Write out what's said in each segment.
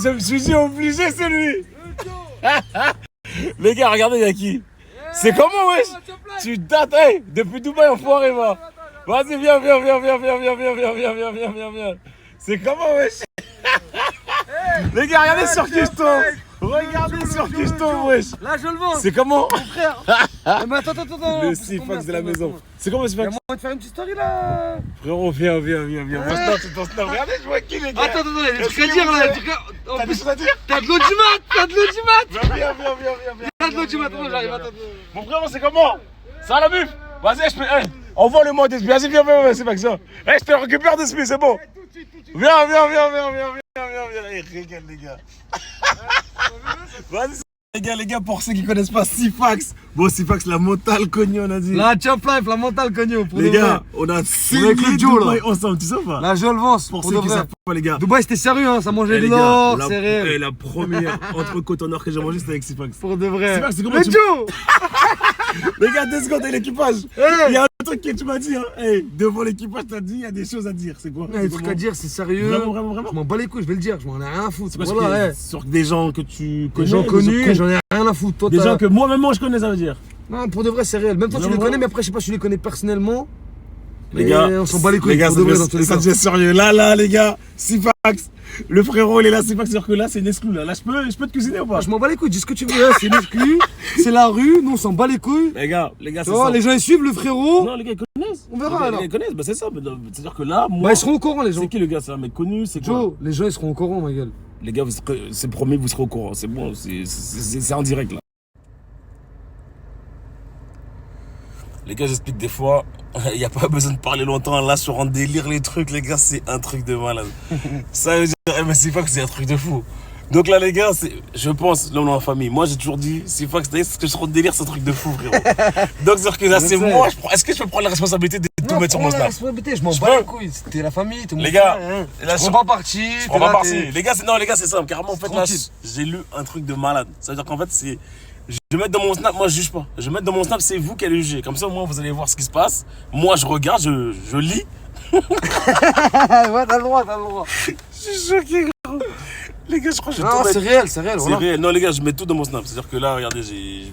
Je me suis dit obligé, c'est lui. Les gars, regardez, y'a qui? C'est comment, wesh? Tu dates, hey, depuis Dubaï, enfoiré, va. Vas-y, viens. C'est comment, wesh? Les gars, regardez sur qui je tombe. Regardez sur qui je tombe, wesh. Là, je le vends. C'est comment? Mon frère. Mais attends. Le Sifax de la maison. C'est comment, Sifax? Y'a moyen de faire une petite story là. Frérot, viens. Moi, c'est ton snap. Regardez, je vois qui, les gars. Attends, il y a des trucs à dire là. T'as des choses à dire? T'as de l'eau du mat. Viens. T'as de l'eau du mat. J'arrive, attends. Mon frérot, c'est comment? Ça va la buf? Vas-y, je peux. Hey, envoie le mot d'esprit. Vas-y, viens, c'est pas que ça. Hey, je te récupère d'esprit, c'est bon. Viens. Hey, régale, les gars. Vas-y, les gars, pour ceux qui connaissent pas Sifax. Bon, Sifax, la mentale cognée, on a dit. La Champ Life, la mentale cognée. Les gars, on a signé Dubaï ensemble, tu sais pas? Là, je le vends. Pour ceux qui savent pas, les gars. Dubaï, c'était sérieux, hein, ça mangeait de l'or, c'est réel. La première entrecôte en or que j'ai mangé, c'était avec Sifax. Pour de vrai. Sifax, c'est comment le tu... Joe. Les gars, 2 secondes avec l'équipage. Il y a un truc que tu m'as dit, hein. Hey, devant l'équipage, t'as dit, il y a des choses à dire. C'est quoi? Il y a des trucs à dire, c'est sérieux. Vraiment. Je m'en bats les couilles, je vais le dire, je m'en ai rien à foutre. C'est voilà, sur des gens que tu connais. Des gens connus, j'en ai rien à foutre. Toi, des gens que moi-même, je connais, ça veut dire. Non, pour de vrai, c'est réel. Même toi, tu les connais, mais après, je sais pas si tu les connais personnellement. Les gars, on s'en bat les couilles. Les gars, pour de vrai, dans tous les cas. ça devient sérieux. Là, les gars, Sifax. Le frérot, il est là, Sifax, c'est-à-dire que là, c'est une exclue. Là, je peux te cuisiner ou pas? Je m'en bats les couilles, dis ce que tu veux. C'est une exclue, c'est la rue, nous, on s'en bat les couilles. Les gars, c'est ça. Les gens, ils suivent le frérot. Non, les gars, ils connaissent. On verra alors. Ils connaissent, bah c'est ça. C'est-à-dire que là, moi. Bah, ils seront au courant, les gens. C'est qui le gars? C'est un mec connu, c'est quoi? Joe, les gens, ils seront au courant, ma gueule. Les gars, c'est promis, vous serez au courant. C'est bon, c'est en direct là. Les gars, j'explique des fois, il n'y a pas besoin de parler longtemps. Là, sur un délire, les trucs, les gars, c'est un truc de malade. Ça veut dire, mais Sifax, c'est un truc de fou. Donc là, les gars, je pense, l'homme dans la famille. Moi, j'ai toujours dit, Sifax, ce que sur un délire, c'est un truc de fou, frérot. Donc, c'est-à-dire que là, c'est moi. Est-ce que je peux prendre la responsabilité de tout mettre sur mon snap? Responsabilité, je m'en bats les couilles. C'était la famille, tout le monde. Les gars, là, je prends pas parti. Je prends pas parti. Les gars, c'est simple. Carrément, en fait, là, j'ai lu un truc de malade. Ça veut dire qu'en fait, c'est. Je vais mettre dans mon snap, moi je juge pas. Je vais mettre dans mon snap, c'est vous qui allez juger. Comme ça, au moins, vous allez voir ce qui se passe. Moi, je regarde, je lis. Ouais, t'as le droit. Je suis choqué, gros. Les gars, je crois que je Non, c'est réel. C'est réel. Non, les gars, je mets tout dans mon snap. C'est-à-dire que là, regardez, j'ai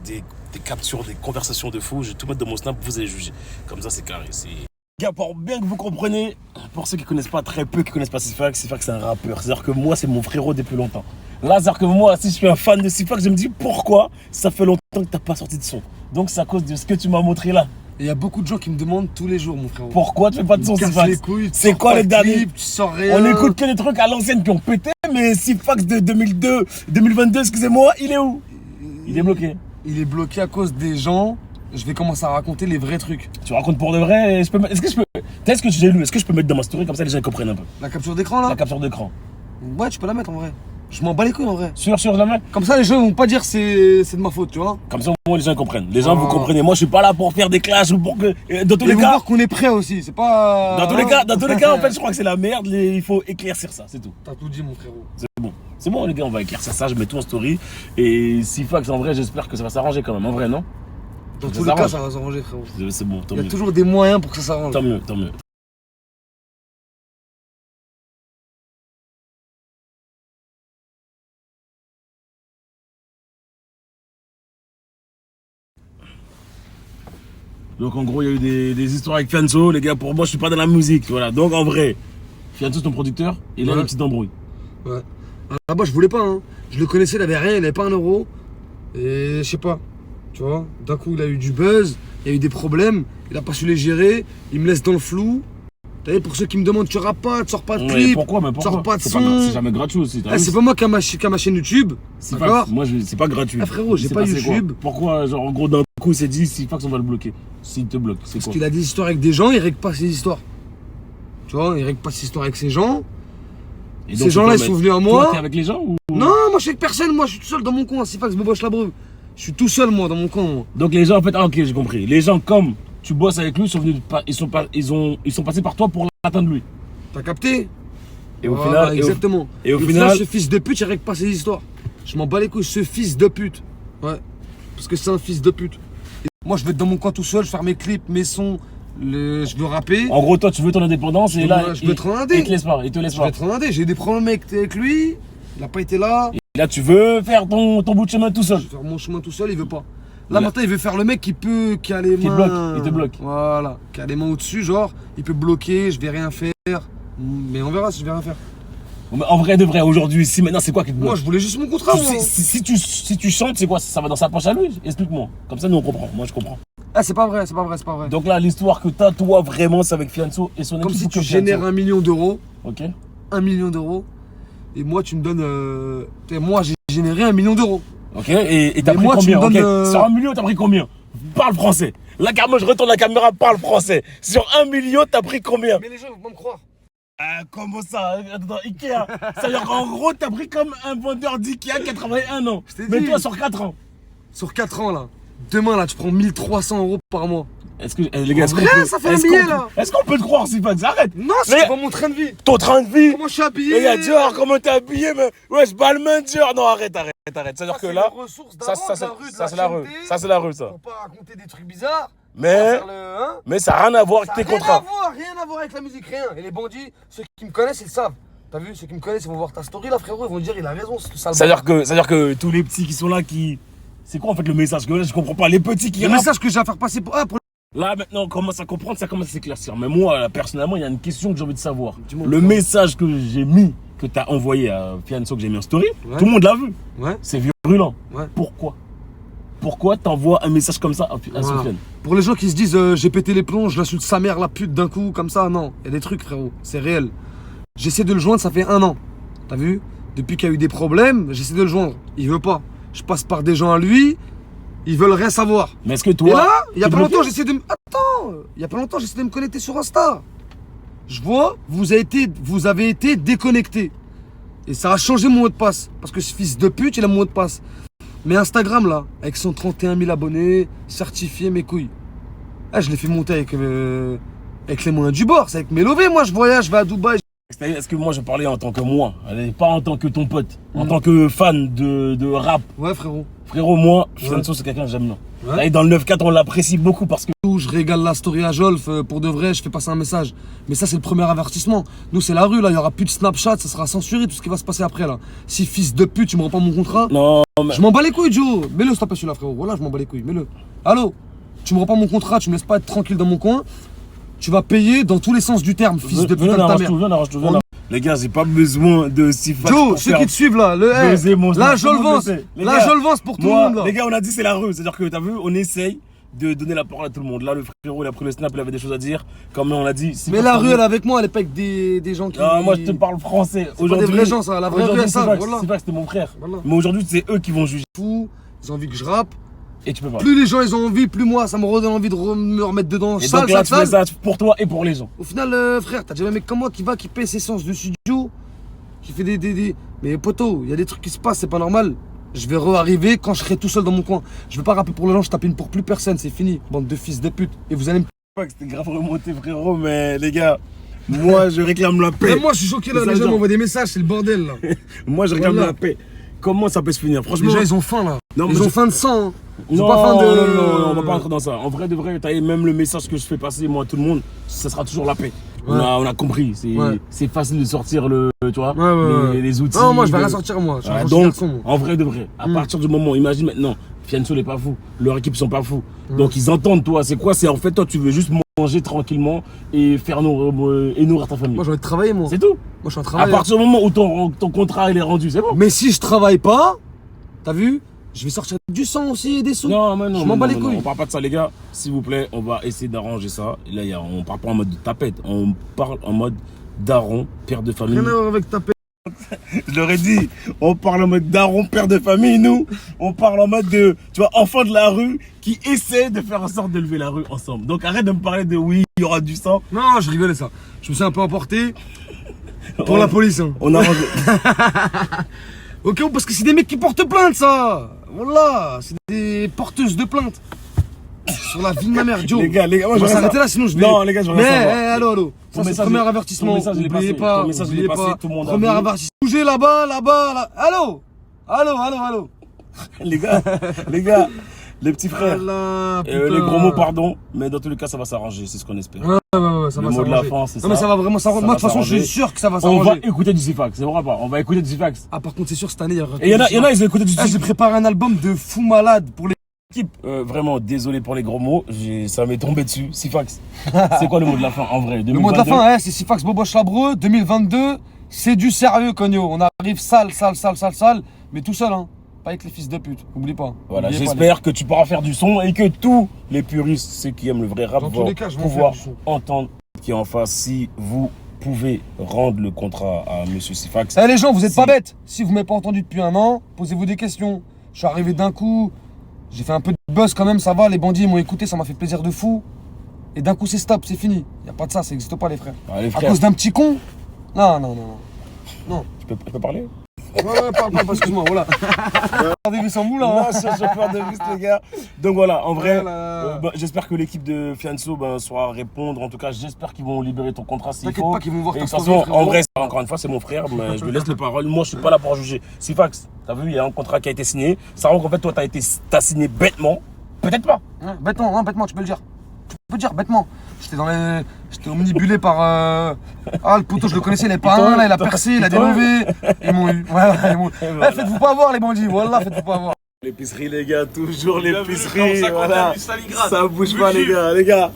des captures, des conversations de fou. Je vais tout mettre dans mon snap, vous allez juger. Comme ça, c'est carré. Les gars, pour bien que vous compreniez, pour ceux qui connaissent pas, très peu qui connaissent pas Sifax, c'est un rappeur. C'est-à-dire que moi, c'est mon frérot depuis longtemps. Là, c'est-à-dire que moi, si je suis un fan de Sifax, je me dis pourquoi ça fait longtemps que t'as pas sorti de son. Donc, c'est à cause de ce que tu m'as montré là. Il y a beaucoup de gens qui me demandent tous les jours, mon frérot. Pourquoi tu fais pas de son Sifax? C'est quoi les derniers? Tu sors rien. On écoute que des trucs à l'ancienne qui ont pété, mais Sifax de 2022, excusez-moi, il est où? Il est bloqué. Il est bloqué à cause des gens. Je vais commencer à raconter les vrais trucs. Tu racontes pour de vrai? Est-ce que j'ai lu? Est-ce que je peux mettre dans ma story comme ça les gens comprennent un peu? La capture d'écran là? La capture d'écran. Ouais, tu peux la mettre en vrai. Je m'en bats les couilles en vrai. Sûr, je la mets. Comme ça, les gens vont pas dire c'est de ma faute, tu vois. Comme ça, au moins, les gens comprennent. Les gens, vous comprenez. Moi, je suis pas là pour faire des clashs ou pour que. Dans tous les cas. voir qu'on est prêt aussi, c'est pas. Dans tous les cas, en fait, je crois que c'est la merde. Il faut éclaircir ça, c'est tout. T'as tout dit, mon frérot. C'est bon, les gars, on va éclaircir ça. Je mets tout en story. Et Sifax, en vrai, j'espère que ça va s'arranger quand même. En vrai, non? Dans tous les cas, ça va s'arranger, frérot. C'est bon, tant mieux. Il y a toujours des moyens pour que ça s'arrange. Tant mieux. Donc en gros, il y a eu des histoires avec Fianso. Les gars, pour moi, je suis pas dans la musique. Voilà. Donc en vrai, Fianso, c'est ton producteur. Il a une petite embrouille. Ouais. Là-bas, je voulais pas. Hein. Je le connaissais, il avait rien, il avait pas un euro. Et je sais pas. Tu vois, d'un coup, il a eu du buzz, il y a eu des problèmes. Il a pas su les gérer. Il me laisse dans le flou. T'as vu, pour ceux qui me demandent, tu rappes pas, tu sors pas de clip. Pourquoi? Tu sors pas de son. C'est jamais gratuit aussi. C'est pas moi qui a ma chaîne YouTube. D'accord. Moi, c'est pas gratuit. Ah frérot, j'ai pas YouTube. Pourquoi, genre, en gros, d'un coup, il s'est dit, Sifax, on va le bloquer. S'il te bloque, c'est quoi? Parce qu'il a des histoires avec des gens, il règle pas ses histoires. Tu vois, il règle pas ses histoires avec ces gens. Et ces gens-là, ils sont venus à moi. Toi, t'es avec les gens ou... Non, moi, je suis avec personne. Moi, je suis tout seul dans mon coin. Sifax Boboche Labreu. Je suis tout seul, moi, dans mon coin. Moi. Donc, les gens, en fait, ok, j'ai compris. Les gens, comme tu bosses avec lui, ils sont passés par toi pour l'atteindre lui. T'as capté? Et au final. Exactement. Et au final, ce fils de pute, il règle pas ses histoires. Je m'en bats les couilles, ce fils de pute. Ouais. Parce que c'est un fils de pute. Et moi, je vais être dans mon coin tout seul, je faire mes clips, mes sons. Je veux rapper. En gros, toi, tu veux ton indépendance et là, je veux être en indé. Il te laisse pas. Je veux être en indé. J'ai des problèmes avec lui. Il a pas été là. Et là, tu veux faire ton bout de chemin tout seul. Je vais faire mon chemin tout seul, il veut pas. Là, maintenant, il veut faire le mec qui a les Qui te mains. bloque, il te bloque. Voilà. Qui a les mains au-dessus, genre, il peut bloquer, je vais rien faire. Mais on verra si je vais rien faire. Mais en vrai de vrai, aujourd'hui, si maintenant, c'est quoi qui te bloque? Moi, je voulais juste mon contrat, moi. Si tu chantes, c'est quoi? Ça va dans sa poche à lui? Explique-moi. Comme ça, nous, on comprend. Moi, je comprends. Ah, c'est pas vrai, c'est pas vrai, c'est pas vrai. Donc là, l'histoire que t'as, toi, vraiment, c'est avec Fianso et son Comme équipe. si tu que génères Fianso. 1 million d'euros. Ok. 1 million d'euros. Et moi, tu me donnes. Moi, j'ai généré 1 million d'euros. Ok. Et t'as Mais pris moi, tu combien? me Ok. donnes, Sur 1 million, t'as pris combien? Parle français. Là, carrément, je retourne la caméra, parle français. Sur 1 million, t'as pris combien? Mais les gens vont pas me croire. Ah, comment ça? Attends, Ikea. Ça veut dire qu'en gros, t'as pris comme un vendeur d'Ikea qui a travaillé 1 an. Je t'ai Mais dit. toi, sur 4 ans. Sur 4 ans, là. Demain, là, tu prends 1 300 euros par mois. Est-ce que, les gars, est-ce qu'on vrai, peut, ça fait un est-ce billet, qu'on là. peut- est-ce qu'on peut te croire, Sifax? Arrête. Non, Mais- c'est pas mon train de vie. Ton train de vie. Comment je suis habillé? Les gars, Dior, comment t'es habillé, mais wesh, Balmain Dior. Non, arrête. C'est-à-dire que là, ça, c'est la rue. Ça, c'est la rue, ça. Faut pas raconter des trucs bizarres. Mais, Faire le, hein. mais ça n'a rien à voir Ça avec a tes contrats. rien à voir avec la musique, rien. Et les bandits, ceux qui me connaissent, ils le savent. T'as vu, ceux qui me connaissent, ils vont voir ta story là, frérot, ils vont dire, il a raison, c'est ça. C'est-à-dire que tous les petits qui sont là, c'est quoi en fait le message? Que là, je comprends pas. Les petits qui Le rappent. message que j'ai à faire passer pour. Là, maintenant, on commence à comprendre, ça commence à s'éclaircir. Mais moi, là, personnellement, il y a une question que j'ai envie de savoir. Dis-moi. Le message que j'ai mis, que t'as envoyé à Fianso, que j'ai mis en story, Ouais. tout le monde l'a vu. Ouais. C'est virulent. Ouais. Pourquoi t'envoies un message comme ça à Voilà. Sofiane? Pour les gens qui se disent, j'ai pété les plombs, je l'insulte sa mère, la pute d'un coup, comme ça, non. Il y a des trucs, frérot, c'est réel. J'essaie de le joindre, ça fait 1 an. T'as vu? Depuis qu'il y a eu des problèmes, j'essaie de le joindre. Il veut pas. Je passe par des gens à lui, ils veulent rien savoir. Mais est-ce que Et toi. là, il y a t'es pas longtemps, bloqué? j'essaie de me. Attends! Il y a pas longtemps, j'essaie de me connecter sur Insta. Je vois, vous avez été déconnecté. Et ça a changé mon mot de passe. Parce que ce fils de pute, il a mon mot de passe. Mais Instagram, là, avec son 31 000 abonnés, certifié, mes couilles. Ah, je l'ai fait monter avec les moyens du bord. C'est avec mes lovés, moi, je voyage, je vais à Dubaï. Est-ce que moi je parlais en tant que moi, pas en tant que ton pote, en tant que fan de rap? Ouais, frérot. Frérot, moi, Fianso, c'est quelqu'un que j'aime bien. Ouais. Et dans le 9-4, on l'apprécie beaucoup parce que. Je régale la story à Jolf, pour de vrai, je fais passer un message. Mais ça, c'est le premier avertissement. Nous, c'est la rue, là, il y aura plus de Snapchat, ça sera censuré, tout ce qui va se passer après, là. Si fils de pute, tu me rends pas mon contrat, Non, mais. je m'en bats les couilles, Joe. Mets-le, s'il te plaît, celui-là, frérot. Voilà, je m'en bats les couilles, mets-le. Allô? Tu me rends pas mon contrat, tu me laisses pas être tranquille dans mon coin. Tu vas payer dans tous les sens du terme, fils de Viens, putain de ta arrange mère. tout, viens, arrange tout, viens. Les gars, j'ai pas besoin de si fast Joe, pour ceux faire qui te suivent là, baiser mon là snap. je Tout le monde vance. sait. Les Là gars, je le vance pour tout le moi, monde là. les gars, on a dit c'est la rue. C'est-à-dire que t'as vu, on essaye de donner la parole à tout le monde. Là, le frérot, il a pris le snap, il avait des choses à dire. Comme on l'a dit. si Mais pas la parmi- rue elle est avec moi, elle est pas avec des gens qui. Ah, moi, je te parle français. C'est pas des vrais gens, ça. La vraie rue, elle c'est savent, pas voilà. c'est pas que c'était mon frère. Voilà. Mais aujourd'hui, c'est eux qui vont juger. Fou, ils ont envie que je rappe. Et tu peux pas. Plus les gens ils ont envie, plus moi ça me redonne envie de me remettre dedans. Et Sale, donc là, sale, tu fais sale. ça pour toi et pour les gens. Au final, frère, t'as déjà un mec comme moi qui paye ses séances de studio, qui fait des. Mais poteau, il y a des trucs qui se passent, c'est pas normal. Je vais re-arriver quand je serai tout seul dans mon coin. Je vais pas rapper pour les gens, je tapine pour plus personne, c'est fini. Bande de fils de pute. Et vous allez me. Pas que c'était grave remonté, frérot, mais les gars, moi, je réclame la paix. Mais moi je suis choqué là, C'est ça, les gens genre. m'envoient des messages, c'est le bordel là. Moi, je réclame Voilà. la paix. Comment ça peut se finir? Franchement. Les gens ils ont faim là. Non, mais Ils ont je- faim de sang. Hein. Ils Non, ont pas faim de. non, on va pas entrer dans ça. En vrai de vrai, t'as même le message que je fais passer, moi, à tout le monde, ça sera toujours la paix. Ouais. On a compris. Ouais. C'est facile de sortir tu vois, Ouais. les outils. Non, moi je vais rien sortir moi. Je suis un Ouais, gentil donc, garçon, moi. en vrai de vrai, à partir du moment, imagine maintenant, Fianso n'est pas fou, leur équipe sont pas fous. Donc ils entendent toi, c'est quoi? C'est en fait toi tu veux juste manger tranquillement et faire et nourrir ta famille. Moi j'ai envie de travailler moi. C'est tout. Moi je suis un À travailleur. partir du moment où ton contrat il est rendu, c'est bon. Mais si je travaille pas, t'as vu, je vais sortir du sang aussi et des sous. Non, mais non. Je m'en bats les non, couilles. on parle pas de ça, les gars. S'il vous plaît, on va essayer d'arranger ça. Et là, on parle pas en mode de tapette. On parle en mode daron, père de famille. Rien à voir avec ta paix. Je leur ai dit, on parle en mode daron, père de famille. Nous, on parle en mode de, tu vois, enfant de la rue qui essaie de faire en sorte de lever la rue ensemble. Donc arrête de me parler de oui, il y aura du sang. Non, je rigolais ça. Je me suis un peu emporté pour la police. Hein. On arrange. Ok, parce que c'est des mecs qui portent plainte ça. Voilà, c'est des porteuses de plainte. Sur la vie de ma mère, Joe. Les gars, moi on je va vais s'arrêter là, sinon je vais. Non, les gars, je vais Mais, rien savoir. allô. Ton Ça, c'est le message premier est- avertissement. ton message, il est N'oubliez passé. pas. Ton message, il est N'oubliez passé, pas. tout le monde a Premier vu. avertissement. Bougez là-bas, là. Allô. Allô. Les gars, Les petits frères. Voilà, Les gros mots, pardon. Mais dans tous les cas, ça va s'arranger, c'est ce qu'on espère. Ouais, ça Le va mot de la s'arranger. fin, c'est ça. Non, mais ça va vraiment s'arranger. Moi, de toute façon, je suis sûr que ça va s'arranger. On va écouter du Sifax, c'est vrai pas. On va écouter du Sifax. Ah, par contre, c'est sûr, cette année, il y aura. Et il y en a, ils ont écouté du Ah, j'ai Sifax. préparé un album de fou malade pour les. Vraiment, désolé pour les gros mots, ça m'est tombé dessus. Sifax, c'est quoi le mot de la fin en vrai? Le mot de la fin, c'est Sifax Boboche Labreux, 2022. C'est du sérieux, Cogno. On arrive sale, mais tout seul, hein. Pas avec les fils de pute, oublie pas. Voilà, Oubliez pas, j'espère que tu pourras faire du son et que tous les puristes, ceux qui aiment le vrai rap, Dans tous vont les cas, je vais pouvoir faire du entendre ce qui est en face. Si vous pouvez rendre le contrat à Monsieur Sifax. Eh les gens, vous êtes pas bêtes. Si vous m'avez pas entendu depuis un an, posez-vous des questions. Je suis arrivé d'un coup, j'ai fait un peu de buzz quand même, ça va, les bandits m'ont écouté, ça m'a fait plaisir de fou. Et d'un coup c'est stop, c'est fini. Y a pas de ça, ça existe pas les frères. Ah, les À frères, cause d'un petit con. Non. je peux parler? Ouais, parle, excuse-moi, voilà. Regardez, sans moule Non, là. c'est un chauffeur de bus, les gars. Donc voilà, en vrai, Voilà. j'espère que l'équipe de Fianso saura répondre. En tout cas, j'espère qu'ils vont libérer ton contrat s'il T'inquiète faut. pas qu'ils vont voir Et ta de toute story, façon, frérot. en vrai, encore une fois, c'est mon frère, mais je lui laisse le parole. Moi, je suis pas là pour juger. Sifax, t'as vu, il y a un contrat qui a été signé. Ça rend qu'en fait, toi, t'as signé bêtement. Peut-être pas. Ouais, bêtement, tu peux le dire. Tu peux dire, bêtement. J'étais omnibulé par. Ah, le poteau, je le connaissais, il est pas un, là, il a percé, il a délevé. Ils m'ont eu. Ouais, ils m'ont eu. voilà. Eh, faites-vous pas avoir, les bandits. Voilà, faites-vous pas avoir. L'épicerie, les gars, toujours l'épicerie. Comme ça, quand Voilà. t'as vu Stalingrad. Ça bouge Je pas, vous les jure. gars, les gars.